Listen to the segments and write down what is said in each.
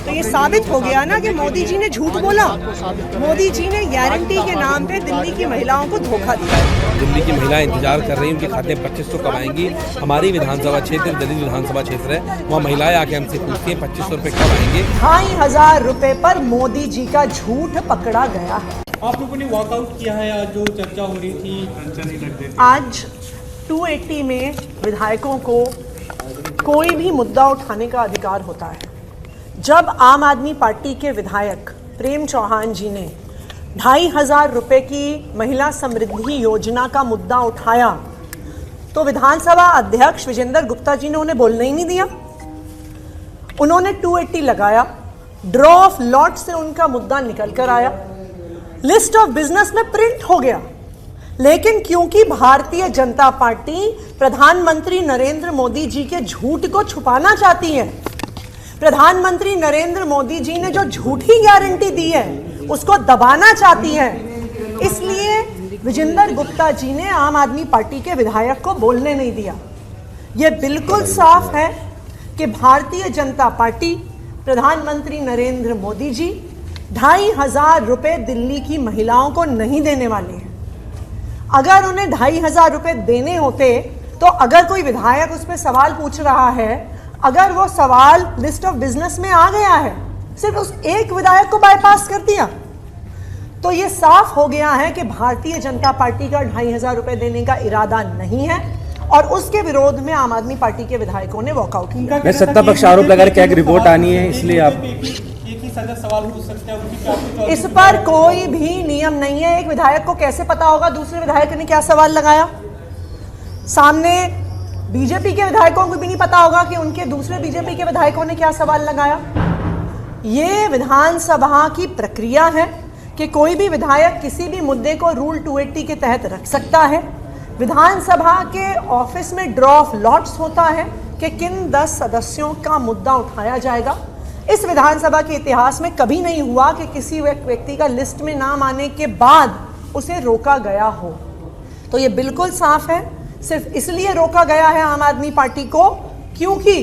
तो ये साबित हो गया ना कि मोदी जी ने झूठ बोला। मोदी जी ने गारंटी के नाम पे दिल्ली की महिलाओं को धोखा दिया। दिल्ली की महिलाएं इंतजार कर रही हैं, उनके खाते में 2500 कब आएंगी। हमारी विधानसभा क्षेत्र दलित विधानसभा क्षेत्र है, वहाँ महिलाएं आके हमसे पूछती हैं 2500 रुपये कब आएंगे। 2500 रुपए पर मोदी जी का झूठ पकड़ा गया है। आप लोगों ने वॉकआउट किया है, आज जो चर्चा हो रही थी आज 280 में विधायकों को कोई भी मुद्दा उठाने का अधिकार होता है। जब आम आदमी पार्टी के विधायक प्रेम चौहान जी ने 2500 रुपए की महिला समृद्धि योजना का मुद्दा उठाया तो विधानसभा अध्यक्ष विजेंद्र गुप्ता जी ने उन्हें बोलने ही नहीं दिया। उन्होंने 280 लगाया, ड्रॉ ऑफ लॉट से उनका मुद्दा निकल कर आया, लिस्ट ऑफ बिजनेस में प्रिंट हो गया। लेकिन क्योंकि भारतीय जनता पार्टी प्रधानमंत्री नरेंद्र मोदी जी के झूठ को छुपाना चाहती है, प्रधानमंत्री नरेंद्र मोदी जी ने जो झूठी गारंटी दी है उसको दबाना चाहती है, इसलिए विजेंद्र गुप्ता जी ने आम आदमी पार्टी के विधायक को बोलने नहीं दिया। यह बिल्कुल साफ है कि भारतीय जनता पार्टी प्रधानमंत्री नरेंद्र मोदी जी 2500 रुपए दिल्ली की महिलाओं को नहीं देने वाले हैं। अगर उन्हें 2500 रुपए देने होते तो अगर कोई विधायक उस पर सवाल पूछ रहा है, अगर वो सवाल लिस्ट ऑफ बिजनेस में आ गया है, सिर्फ उस एक विधायक को बाईपास कर दिया, तो ये साफ हो गया है कि भारतीय जनता पार्टी का 2500 रुपए देने का इरादा नहीं है और उसके विरोध में आम आदमी पार्टी के विधायकों ने वॉकआउट किया। मैं सत्ता पक्ष आरोप लगा रहे, क्या एक रिपोर्ट आनी है इसलिए आप सवाल पूछ सकते हैं। इस पर कोई भी नियम नहीं है। एक विधायक को कैसे पता होगा दूसरे विधायक ने क्या सवाल लगाया? सामने बीजेपी के विधायकों को भी नहीं पता होगा कि उनके दूसरे बीजेपी के विधायकों ने क्या सवाल लगाया। ये विधानसभा की प्रक्रिया है कि कोई भी विधायक किसी भी मुद्दे को रूल 280 के तहत रख सकता है। विधानसभा के ऑफिस में ड्रॉ ऑफ लॉट्स होता है कि किन 10 सदस्यों का मुद्दा उठाया जाएगा। इस विधानसभा के इतिहास में कभी नहीं हुआ कि किसी व्यक्ति का लिस्ट में नाम आने के बाद उसे रोका गया हो। तो ये बिल्कुल साफ है, सिर्फ इसलिए रोका गया है आम आदमी पार्टी को क्योंकि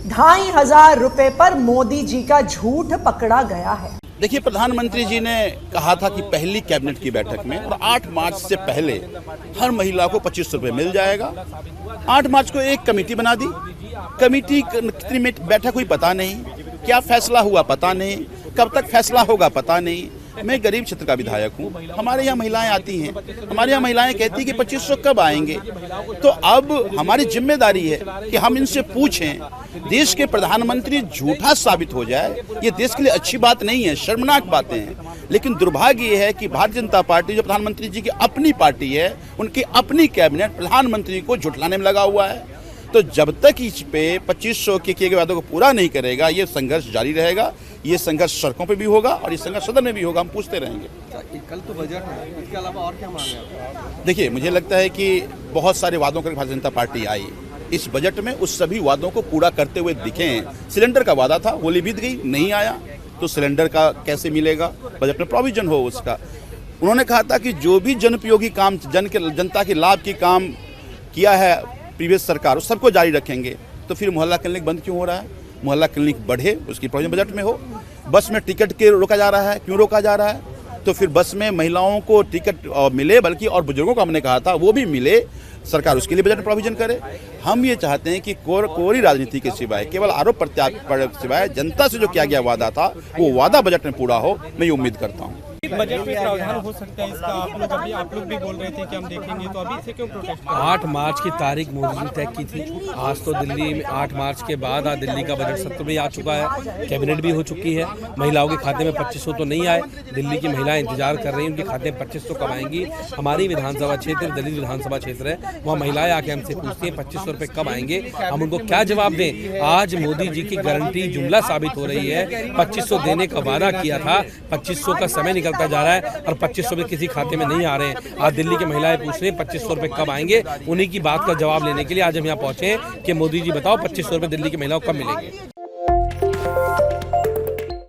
2500 रुपए पर मोदी जी का झूठ पकड़ा गया है। देखिए, प्रधानमंत्री जी ने कहा था कि पहली कैबिनेट की बैठक में और 8 मार्च से पहले हर महिला को 2500 रुपये मिल जाएगा। 8 मार्च को एक कमेटी बना दी। कमेटी कितनी में बैठक हुई पता नहीं, क्या फैसला हुआ पता नहीं, कब तक फैसला होगा पता नहीं। मैं गरीब क्षेत्र का विधायक हूँ, हमारे यहाँ महिलाएं आती हैं, हमारे यहाँ महिलाएं कहती हैं कि 2500 कब आएंगे। तो अब हमारी जिम्मेदारी है कि हम इनसे पूछें। देश के प्रधानमंत्री झूठा साबित हो जाए, ये देश के लिए अच्छी बात नहीं है, शर्मनाक बातें हैं। लेकिन दुर्भाग्य ये है कि भारतीय जनता पार्टी जो प्रधानमंत्री जी की अपनी पार्टी है, उनकी अपनी कैबिनेट प्रधानमंत्री को झुठलाने में लगा हुआ है। तो जब तक इस पे 2500 के किए गए वादों को पूरा नहीं करेगा, ये संघर्ष जारी रहेगा। ये संघर्ष सड़कों पे भी होगा और ये संघर्ष सदन में भी होगा। हम पूछते रहेंगे। कल तो बजट है, इसके अलावा और क्या मांगे आप? देखिए, मुझे लगता है कि बहुत सारे वादों करके भारतीय जनता पार्टी आई। इस बजट में उस सभी वादों को पूरा करते हुए दिखे हैं। सिलेंडर का वादा था, होली बीत गई, नहीं आया, तो सिलेंडर का कैसे मिलेगा? बजट में प्रोविजन हो उसका। उन्होंने कहा था कि जो भी जनोपयोगी काम, जनता के लाभ की काम किया है प्रीवियस सरकार, उस सबको जारी रखेंगे। तो फिर मोहल्ला क्लिनिक बंद क्यों हो रहा है? मोहल्ला क्लिनिक बढ़े, उसकी प्रोविजन बजट में हो। बस में टिकट के रोका जा रहा है, क्यों रोका जा रहा है? तो फिर बस में महिलाओं को टिकट मिले, बल्कि और बुजुर्गों को हमने कहा था वो भी मिले, सरकार उसके लिए बजट में प्रोविजन करे। हम ये चाहते हैं कि कोरी राजनीति के सिवाय, केवल आरोप प्रत्यारोप के सिवाय जनता से जो किया गया वादा था वो वादा बजट में पूरा हो। मैं ये उम्मीद करता हूँ। बजट में प्रावधान हो सकता है इसका। आप लोग भी बोल रहे थे कि हम देखेंगे, तो अभी से क्यों प्रोटेस्ट? 8 मार्च की तारीख मोदी जी तय की थी। आज तो दिल्ली में 8 मार्च के बाद आज दिल्ली का बजट सत्र भी आ चुका है, कैबिनेट भी हो चुकी है। महिलाओं के खाते में 2500 तो नहीं आए। दिल्ली की महिलाएं इंतजार कर रही हैं, उनके खाते में 2500 कब आएंगी। हमारी विधानसभा क्षेत्र दलित विधानसभा क्षेत्र है, वहाँ महिलाएं आके हमसे पूछती हैं 2500 रुपये कब आएंगे। हम उनको क्या जवाब दें? आज मोदी जी की गारंटी जुमला साबित हो रही है। 2500 देने का वादा किया था, 2500 का समय निकलता जा रहा है और 2500 रुपये किसी खाते में नहीं आ रहे हैं। आज दिल्ली की महिलाएं पूछ रही हैं 2500 रुपये कब आएंगे। उन्हीं की बात का जवाब लेने के लिए आज हम यहाँ पहुंचे हैं कि मोदी जी बताओ 2500 रुपये दिल्ली की महिलाओं को कब मिलेंगे।